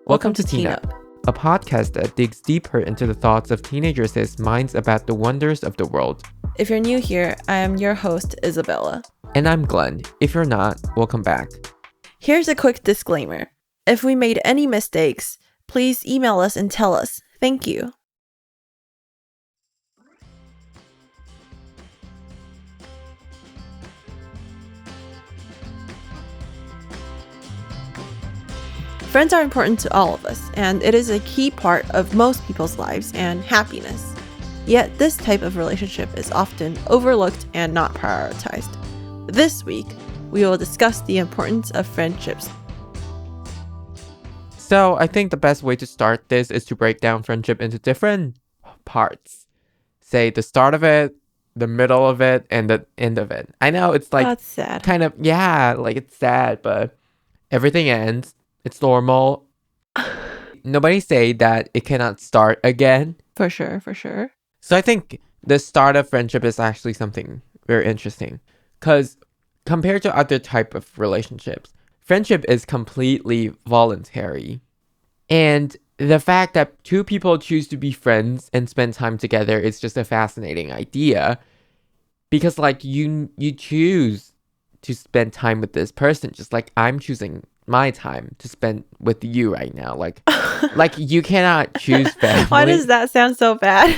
Welcome to Teen Up, a podcast that digs deeper into the thoughts of teenagers' minds about the wonders of the world. If you're new here, I am your host, Isabella. And I'm Glenn. If you're not, welcome back. Here's a quick disclaimer. If we made any mistakes, please email us and tell us. Thank you. Friends are important to all of us, and it is a key part of most people's lives and happiness. Yet this type of relationship is often overlooked and not prioritized. This week, we will discuss the importance of friendships. So I think the best way to start this is to break down friendship into different parts. Say the start of it, the middle of it, and the end of it. I know it's like That's sad. kind of, it's sad, but everything ends. It's normal. Nobody say that it cannot start again. For sure. So I think the start of friendship is actually something very interesting. Because compared to other type of relationships, friendship is completely voluntary. And the fact that two people choose to be friends and spend time together is just a fascinating idea. Because like you choose to spend time with this person, just like I'm choosing my time to spend with you right now. Like you cannot choose family. Why does that sound so bad?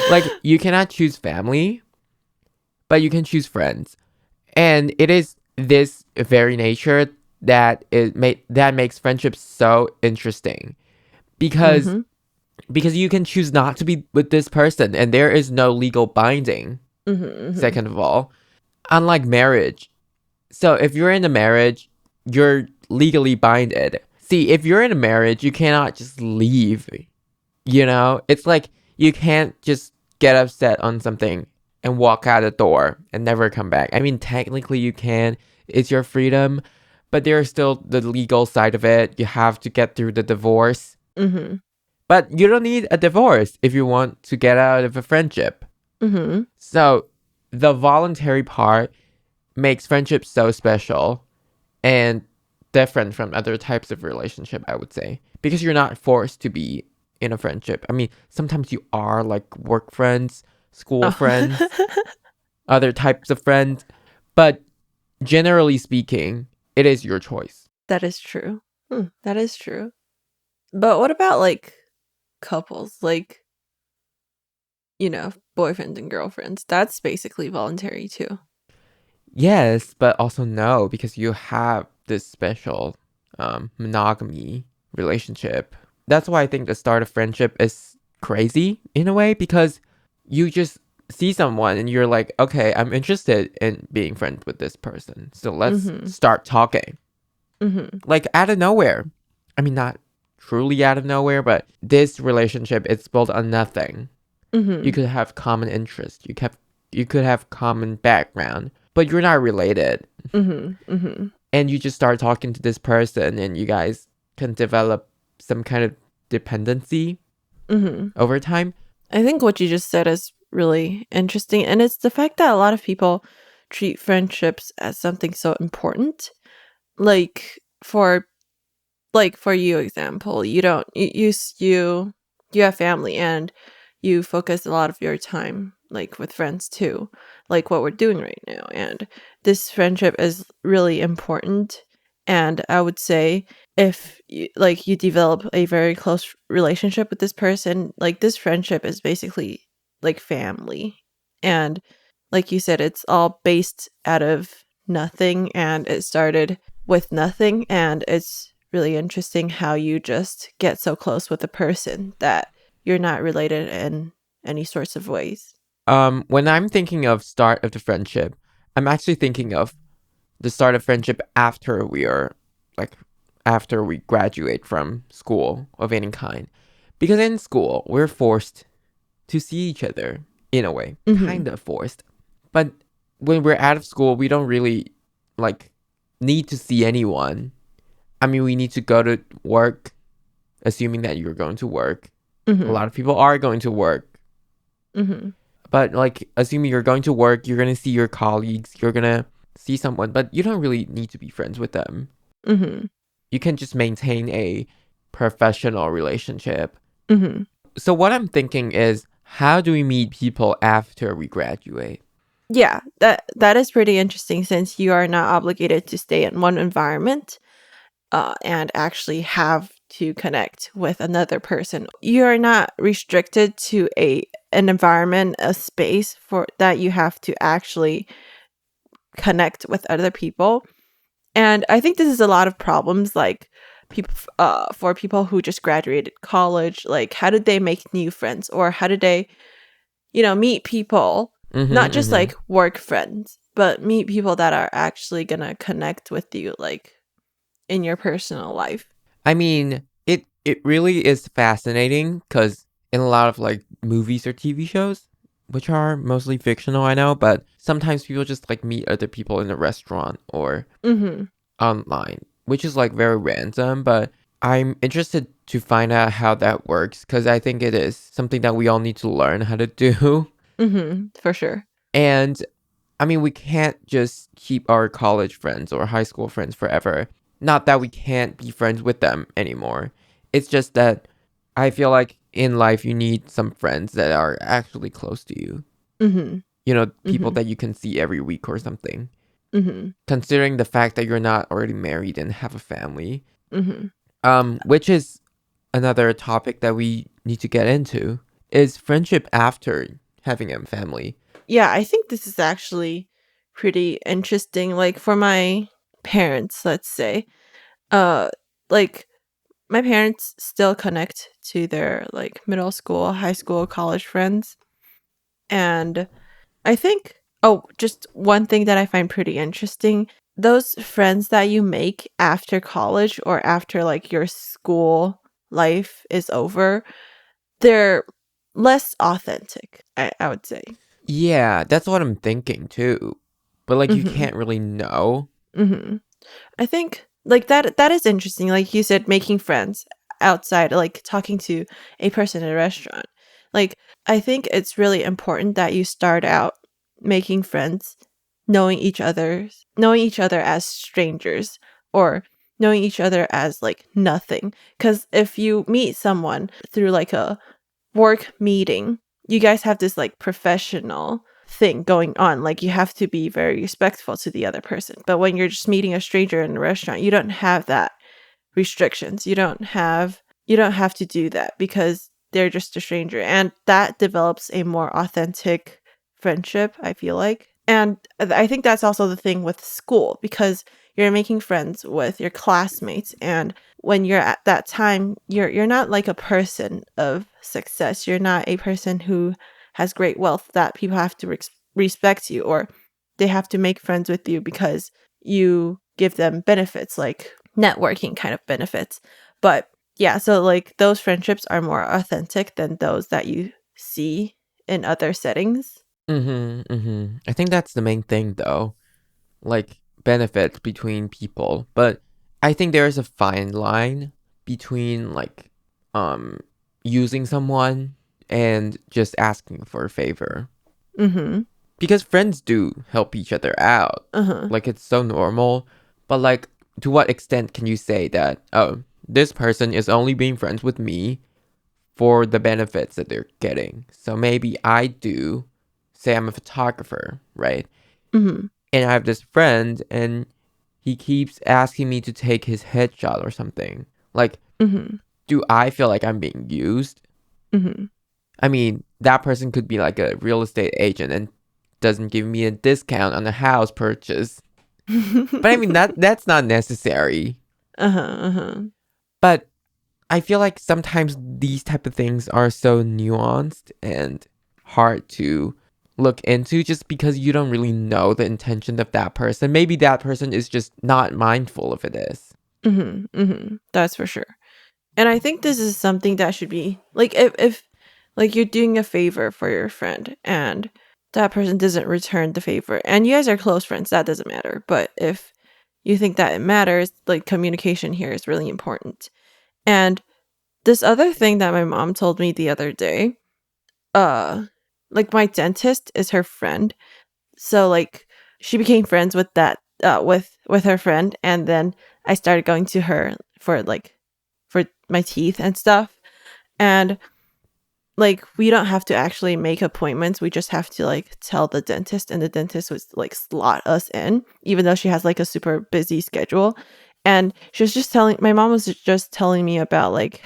Like you cannot choose family, but you can choose friends. And it is this very nature that makes friendship so interesting. Because you can choose not to be with this person and there is no legal binding. Second of all, unlike marriage. So if you're in a marriage, you're legally binded. See, if you're in a marriage, you cannot just leave. You know, it's like you can't just get upset on something and walk out the door and never come back. I mean, technically you can. It's your freedom. But there's still the legal side of it. You have to get through the divorce. But you don't need a divorce if you want to get out of a friendship. So the voluntary part makes friendship so special and different from other types of relationship, I would say. Because you're not forced to be in a friendship. I mean, sometimes you are like work friends, school friends, other types of friends. But generally speaking, it is your choice. That is true. That is true. But what about like couples? Like, you know, boyfriends and girlfriends. That's basically voluntary too. Yes, but also no, because you have this special monogamy relationship. That's why I think the start of friendship is crazy in a way, because you just see someone and you're like, okay, I'm interested in being friends with this person. So let's start talking. Like out of nowhere. I mean, not truly out of nowhere, but this relationship is built on nothing. You could have common interests. You could have common background, but you're not related. And you just start talking to this person and you guys can develop some kind of dependency over time. I think what you just said is really interesting. And it's the fact that a lot of people treat friendships as something so important. Like for you example, you have family and you focus a lot of your time like with friends too, like what we're doing right now. And this friendship is really important. And I would say if you develop a very close relationship with this person, like this friendship is basically like family. And like you said, it's all based out of nothing and it started with nothing. And it's really interesting how you just get so close with a person that you're not related in any sorts of ways. When I'm thinking of start of the friendship, I'm actually thinking of the start of friendship after we graduate from school of any kind. Because in school, we're forced to see each other in a way, kind of forced. But when we're out of school, we don't really need to see anyone. I mean, we need to go to work, assuming that you're going to work. A lot of people are going to work. But assuming you're going to work, you're going to see your colleagues, you're going to see someone, but you don't really need to be friends with them. you can just maintain a professional relationship. Mm-hmm. So what I'm thinking is, how do we meet people after we graduate? Yeah, that is pretty interesting since you are not obligated to stay in one environment and actually have to connect with another person. You're not restricted to an environment, a space for that you have to actually connect with other people. And I think this is a lot of problems like people for people who just graduated college, like how did they make new friends or how did they, meet people, not Mm-hmm, just mm-hmm. like work friends, but meet people that are actually going to connect with you like in your personal life. I mean, it really is fascinating because in a lot of like movies or TV shows, which are mostly fictional, I know, but sometimes people just like meet other people in a restaurant or Mhm. online, which is like very random, but I'm interested to find out how that works because I think it is something that we all need to learn how to do. Mhm. For sure. And I mean, we can't just keep our college friends or high school friends forever. Not that we can't be friends with them anymore. It's just that I feel like in life you need some friends that are actually close to you. Mhm. You know, people Mhm. that you can see every week or something. Mhm. Considering the fact that you're not already married and have a family. Mhm. Which is another topic that we need to get into is friendship after having a family. Yeah, I think this is actually pretty interesting like for my parents, let's say. Uh like my parents still connect to their like middle school, high school, college friends. And I think, oh, just one thing that I find pretty interesting, those friends that you make after college or after like your school life is over, they're less authentic, I would say. Yeah, that's what I'm thinking too. But like you Mm-hmm. can't really know. Mm-hmm. I think like that is interesting. Like you said, making friends outside, like talking to a person in a restaurant. Like I think it's really important that you start out making friends, knowing each other as strangers or knowing each other as like nothing. Because if you meet someone through like a work meeting, you guys have this like professional thing going on. Like you have to be very respectful to the other person. But when you're just meeting a stranger in a restaurant, you don't have that restrictions. You don't have to do that because they're just a stranger. And that develops a more authentic friendship, I feel like. And I think that's also the thing with school because you're making friends with your classmates and when you're at that time you're not like a person of success. You're not a person who has great wealth that people have to respect you or they have to make friends with you because you give them benefits like networking kind of benefits. But yeah, so like those friendships are more authentic than those that you see in other settings. Mm-hmm, mm-hmm. I think that's the main thing though. Like benefits between people. But I think there is a fine line between like um using someone and just asking for a favor. Mhm. Because friends do help each other out. Uh-huh. Like it's so normal. But like to what extent can you say that, oh, this person is only being friends with me for the benefits that they're getting? So maybe I do, say I'm a photographer, right? Mhm. And I have this friend and he keeps asking me to take his headshot or something. Like, Mhm. do I feel like I'm being used? Mhm. I mean, that person could be like a real estate agent and doesn't give me a discount on a house purchase. But I mean that's not necessary. Uh-huh, uh-huh. But I feel like sometimes these type of things are so nuanced and hard to look into just because you don't really know the intention of that person. Maybe that person is just not mindful of it is. Mhm. Mhm. That's for sure. And I think this is something that should be like if like you're doing a favor for your friend and that person doesn't return the favor and you guys are close friends, that doesn't matter. But if you think that it matters, like communication here is really important. And this other thing that my mom told me the other day, uh like my dentist is her friend. So like she became friends with that with her friend and then I started going to her for my teeth and stuff. And like we don't have to actually make appointments. We just have to like tell the dentist, and the dentist would like slot us in, even though she has like a super busy schedule. And she was just telling my mom was just telling me about like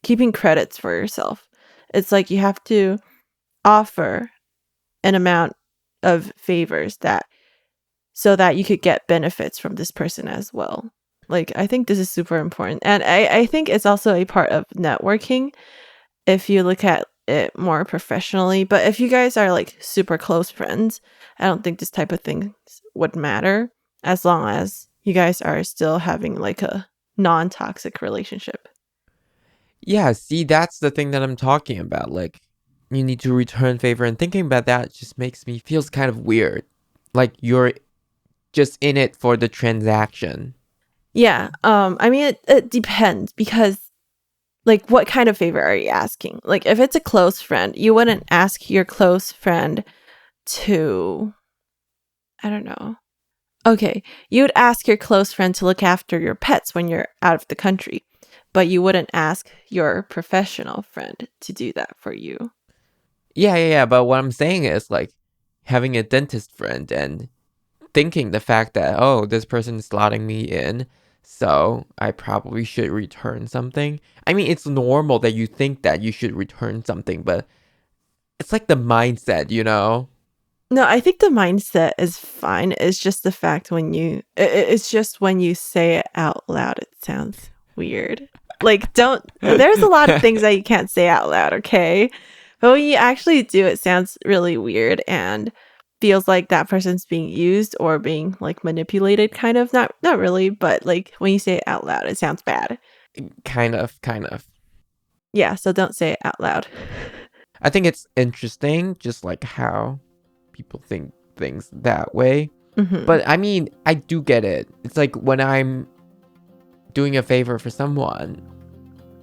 keeping credits for yourself. It's like you have to offer an amount of favors that so that you could get benefits from this person as well. Like I think this is super important. And I think it's also a part of networking if you look at it more professionally. But if you guys are like super close friends, I don't think this type of thing would matter as long as you guys are still having like a non-toxic relationship. Yeah, see, that's the thing that I'm talking about. Like, you need to return favor, and thinking about that just makes me feels kind of weird. Like you're just in it for the transaction. Yeah. I mean it depends because like what kind of favor are you asking? Like if it's a close friend, you wouldn't ask your close friend to I don't know. Okay, you would ask your close friend to look after your pets when you're out of the country, but you wouldn't ask your professional friend to do that for you. Yeah. But what I'm saying is like having a dentist friend and thinking the fact that, oh, this person is slotting me in, so I probably should return something. I mean, it's normal that you think that you should return something, but it's like the mindset, you know? No, I think the mindset is fine. It's just the fact it's just when you say it out loud, it sounds weird. Like, there's a lot of things that you can't say out loud, okay? But when you actually do, it sounds really weird and feels like that person's being used or being like manipulated, kind of. Not really, but like when you say it out loud, it sounds bad. Kind of. Yeah, so don't say it out loud. I think it's interesting, just like how people think things that way. Hmm. But I mean, I do get it. It's like when I'm doing a favor for someone,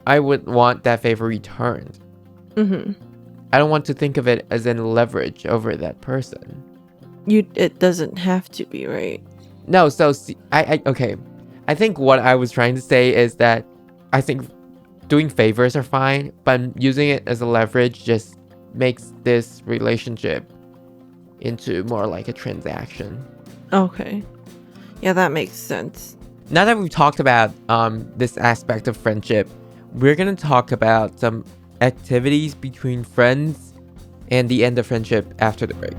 I would want that favor returned. Hmm. I don't want to think of it as in leverage over that person. It doesn't have to be, right? No, so see, okay. I think what I was trying to say is that I think doing favors are fine, but using it as a leverage just makes this relationship into more like a transaction. Okay. Yeah, that makes sense. Now that we've talked about this aspect of friendship, we're gonna talk about some activities between friends and the end of friendship after the break.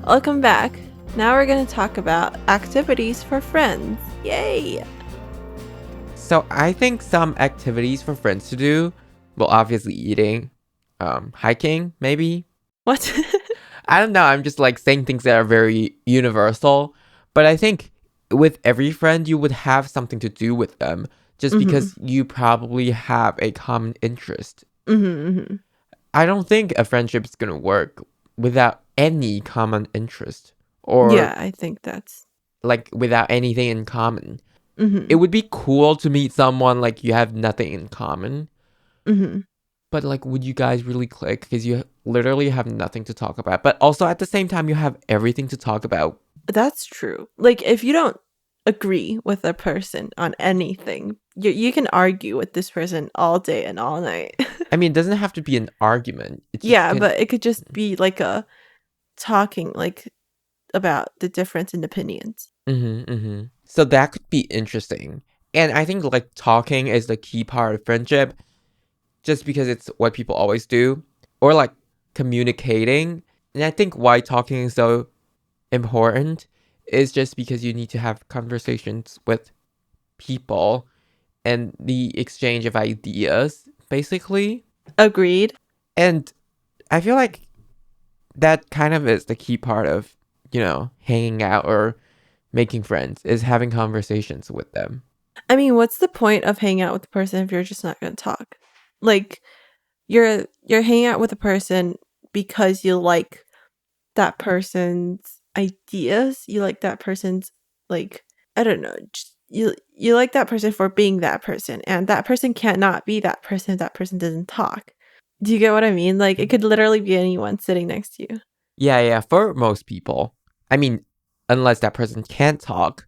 Welcome back. Now we're going to talk about activities for friends. Yay! So I think some activities for friends to do, well, obviously eating, hiking, maybe. What? I don't know. I'm just like saying things that are very universal, but I think with every friend, you would have something to do with them just because you probably have a common interest. Mm-hmm. I don't think a friendship is gonna work without any common interest or Yeah, I think that's. like without anything in common. It Mm-hmm. would be cool to meet someone like you have nothing in common, Mm-hmm. but like, would you guys really click? Because you literally have nothing to talk about, but also at the same time, you have everything to talk about. That's true. Like, if you don't agree with a person on anything, you can argue with this person all day and all night. I mean, it doesn't have to be an argument. It just Yeah, can. but it could just be like a talking, like, about the difference in opinions. So that could be interesting. And I think like talking is the key part of friendship just because it's what people always do, or like communicating. And I think why talking is so important is just because you need to have conversations with people and the exchange of ideas, basically. Agreed. And I feel like that kind of is the key part of, hanging out or making friends is having conversations with them. I mean, what's the point of hanging out with the person if you're just not going to talk? Like, you're hanging out with a person because you like, that person's ideas, you like that person's, like, I don't know, you like that person for being that person, and that person cannot be that person if that person doesn't talk. Do you get what I mean? Like, it could literally be anyone sitting next to you. Yeah, for most people. I mean, unless that person can't talk.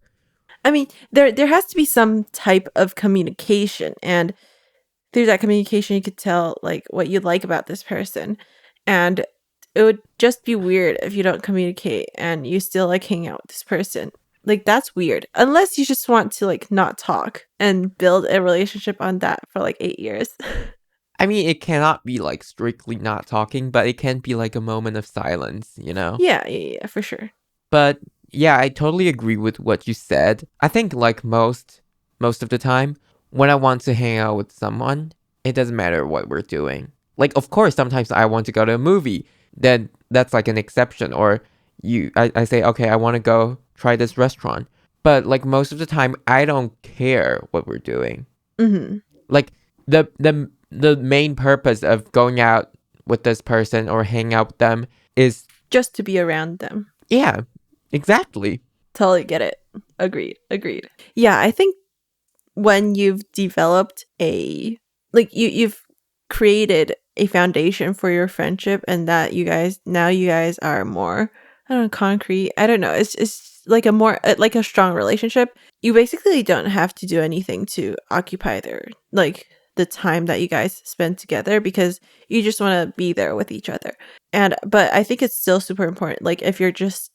I mean, there has to be some type of communication, and through that communication you could tell like what you like about this person. And it would just be weird if you don't communicate and you still like hang out with this person. Like, that's weird. Unless you just want to like not talk and build a relationship on that for like 8 years. I mean, it cannot be like strictly not talking, but it can be like a moment of silence, you know? Yeah, for sure. But yeah, I totally agree with what you said. I think like most of the time, when I want to hang out with someone, it doesn't matter what we're doing. Like, of course, sometimes I want to go to a movie. Then that's like an exception. Or I say, okay, I want to go try this restaurant. But like most of the time, I don't care what we're doing. Mm-hmm. Like the main purpose of going out with this person or hang out with them is, Just to be around them. yeah, exactly. Totally get it. Agreed. Yeah, I think when you've developed you've created a foundation for your friendship, and that you guys are more, I don't know, concrete. I don't know. It's like a more like a strong relationship. You basically don't have to do anything to occupy the time that you guys spend together, because you just want to be there with each other. And but I think it's still super important. Like, if you're just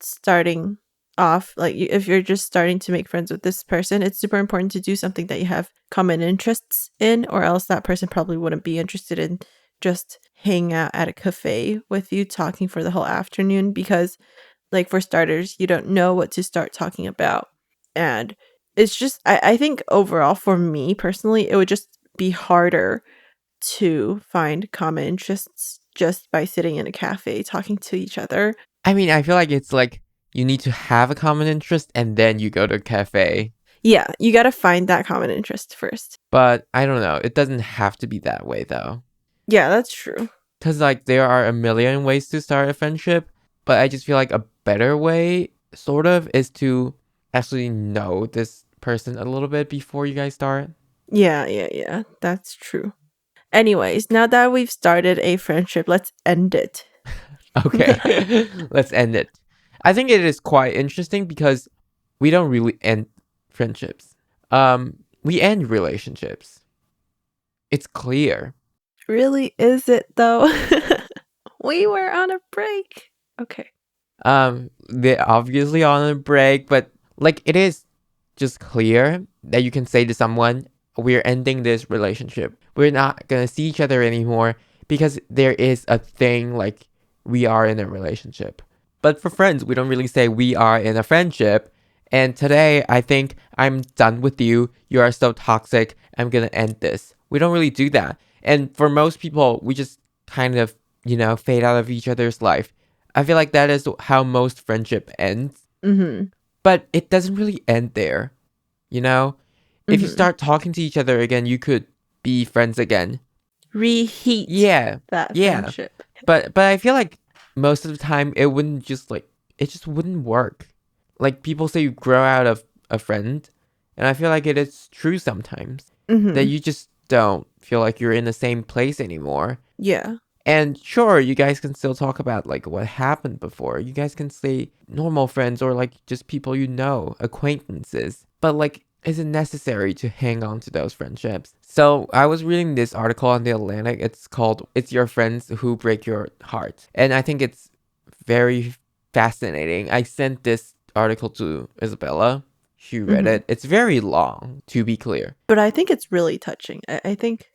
starting off, like if you're just starting to make friends with this person, it's super important to do something that you have common interests in, or else that person probably wouldn't be interested in just hanging out at a cafe with you talking for the whole afternoon, because, like, for starters, you don't know what to start talking about. And it's just, I think overall, for me personally, it would just be harder to find common interests just by sitting in a cafe talking to each other. I mean, I feel like it's like you need to have a common interest and then you go to a cafe. Yeah, you got to find that common interest first. But I don't know. It doesn't have to be that way though. Yeah, that's true. Because like there are a million ways to start a friendship. But I just feel like a better way, sort of, is to actually know this person a little bit before you guys start. Yeah. That's true. Anyways, now that we've started a friendship, let's end it. Okay, let's end it. I think it is quite interesting because we don't really end friendships. We end relationships. It's clear. Really, is it though? We were on a break. Okay. They're obviously on a break, but like it is just clear that you can say to someone, we're ending this relationship. We're not gonna see each other anymore because there is a thing like we are in a relationship. But for friends, we don't really say we are in a friendship. And today, I think I'm done with you. You are so toxic. I'm gonna end this. We don't really do that. And for most people, we just kind of, fade out of each other's life. I feel like that is how most friendship ends. Mm-hmm. But it doesn't really end there. You know? If you Mm-hmm. start talking to each other again, you could be friends again. Reheat Yeah. that Yeah. friendship. But I feel like most of the time it wouldn't just like it just wouldn't work. Like people say you grow out of a friend, and I feel like it is true sometimes that Mm-hmm. you just don't feel like you're in the same place anymore. Yeah. And sure, you guys can still talk about like what happened before. You guys can stay normal friends or like just people you know, acquaintances. But like, is it necessary to hang on to those friendships? So I was reading this article on The Atlantic. It's called It's Your Friends Who Break Your Heart. And I think it's very fascinating. I sent this article to Isabella. She read Mm-hmm. it. It's very long, to be clear. But I think it's really touching. I think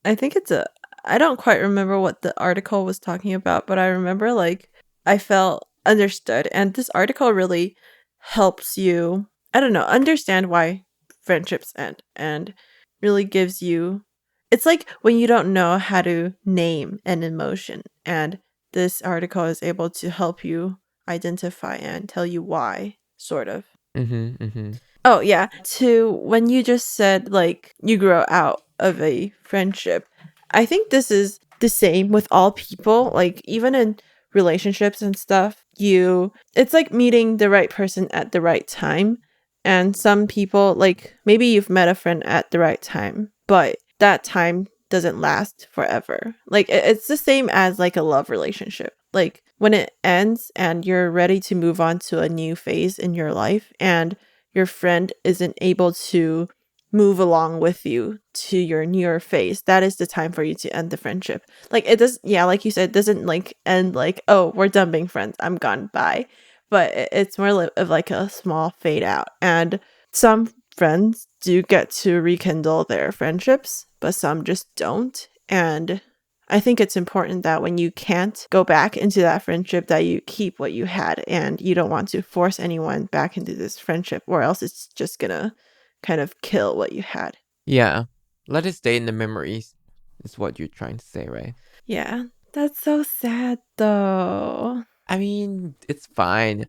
it's a, I don't quite remember what the article was talking about, but I remember like I felt understood, and this article really helps you, I don't know, understand why friendships end, and really gives you, it's like when you don't know how to name an emotion, and this article is able to help you identify and tell you why, sort of. Mm-hmm. Oh, yeah. To when you just said like you grow out of a friendship, I think this is the same with all people. Like, even in relationships and stuff, it's like meeting the right person at the right time. And some people, like maybe you've met a friend at the right time, but that time doesn't last forever. Like it's the same as like a love relationship. Like when it ends and you're ready to move on to a new phase in your life and your friend isn't able to move along with you to your newer phase, that is the time for you to end the friendship. Like it does, yeah, like you said, it doesn't like end like, oh, we're done being friends, I'm gone, bye. But it's more of like a small fade out. And some friends do get to rekindle their friendships, but some just don't. And I think it's important that when you can't go back into that friendship, that you keep what you had, and you don't want to force anyone back into this friendship, or else it's just gonna kind of kill what you had. Yeah. Let it stay in the memories, is what you're trying to say, right? Yeah, that's so sad though. I mean, it's fine.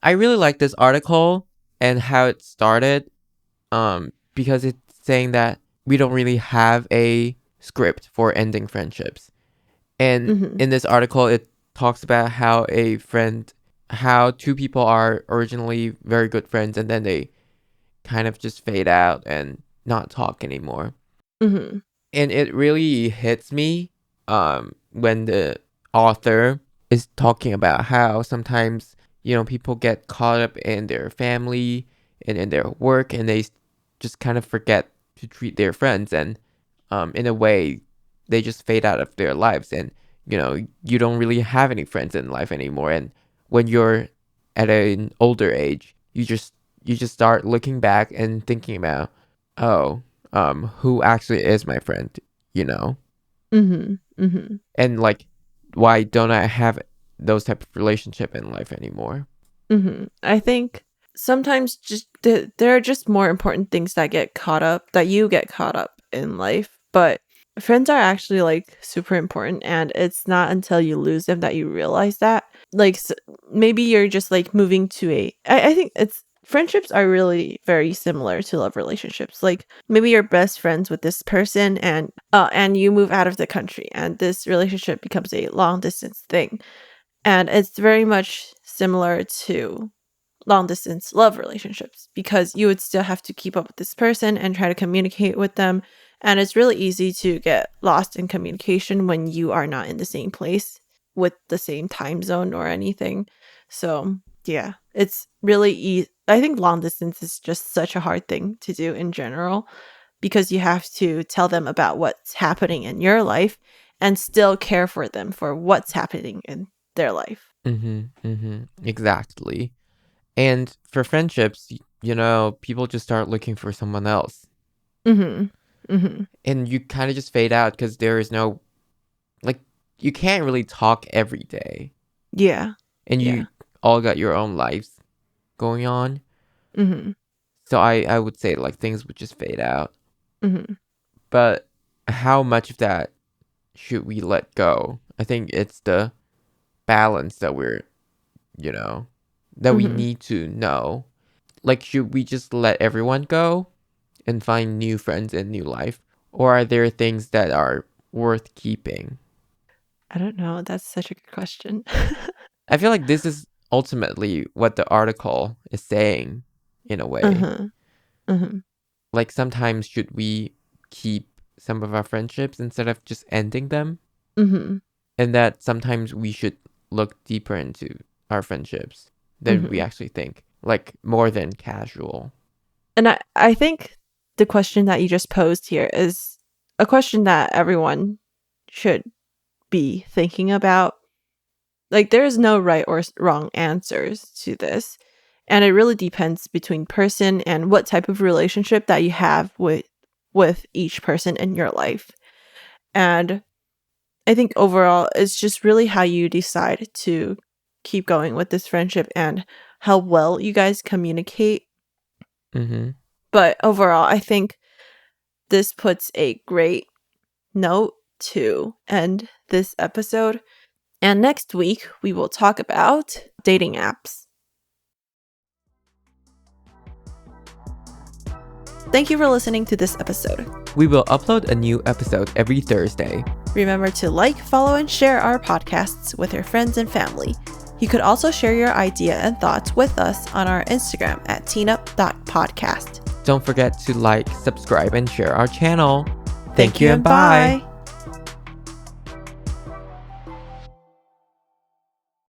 I really like this article and how it started, because it's saying that we don't really have a script for ending friendships. And Mm-hmm. in this article, it talks about how two people are originally very good friends and then they kind of just fade out and not talk anymore. Mm-hmm. And it really hits me when the author is talking about how sometimes, people get caught up in their family and in their work and they just kind of forget to treat their friends, and in a way they just fade out of their lives, and you don't really have any friends in life anymore. And when you're at an older age, you just start looking back and thinking about, oh, who actually is my friend, you know? Mm-hmm. Mm-hmm. And like, why don't I have those type of relationship in life anymore? Mm-hmm. I think sometimes just there are just more important things that you get caught up in life, but friends are actually like super important, and it's not until you lose them that you realize that. Like maybe you're just like moving to I think it's friendships are really very similar to love relationships. Like maybe you're best friends with this person, and you move out of the country and this relationship becomes a long distance thing. And it's very much similar to long distance love relationships, because you would still have to keep up with this person and try to communicate with them. And it's really easy to get lost in communication when you are not in the same place with the same time zone or anything. So, yeah, it's really easy. I think long distance is just such a hard thing to do in general, because you have to tell them about what's happening in your life and still care for them for what's happening in their life. Exactly. And for friendships, people just start looking for someone else. Mhm. Mhm. And you kind of just fade out because there is no, like, you can't really talk every day. Yeah. And Yeah. you all got your own lives going on. Mhm. So I would say, like, things would just fade out. Mhm. But how much of that should we let go? I think it's the balance that that we Mhm. need to know. Like, should we just let everyone go and find new friends and new life? Or are there things that are worth keeping? I don't know. That's such a good question. I feel like this is ultimately what the article is saying, in a way. Uh-huh. Uh-huh. Like, sometimes should we keep some of our friendships instead of just ending them? Mhm. And that sometimes we should look deeper into our friendships than we Mhm. actually think, like more than casual. And I think the question that you just posed here is a question that everyone should be thinking about. Like there is no right or wrong answers to this. And it really depends between person and what type of relationship that you have with each person in your life. And I think overall it's just really how you decide to keep going with this friendship and how well you guys communicate. Mm-hmm. But overall, I think this puts a great note to end this episode. And next week, we will talk about dating apps. Thank you for listening to this episode. We will upload a new episode every Thursday. Remember to like, follow, and share our podcasts with your friends and family. You could also share your idea and thoughts with us on our Instagram at teenup.podcast. Don't forget to like, subscribe, and share our channel. Thank you and bye.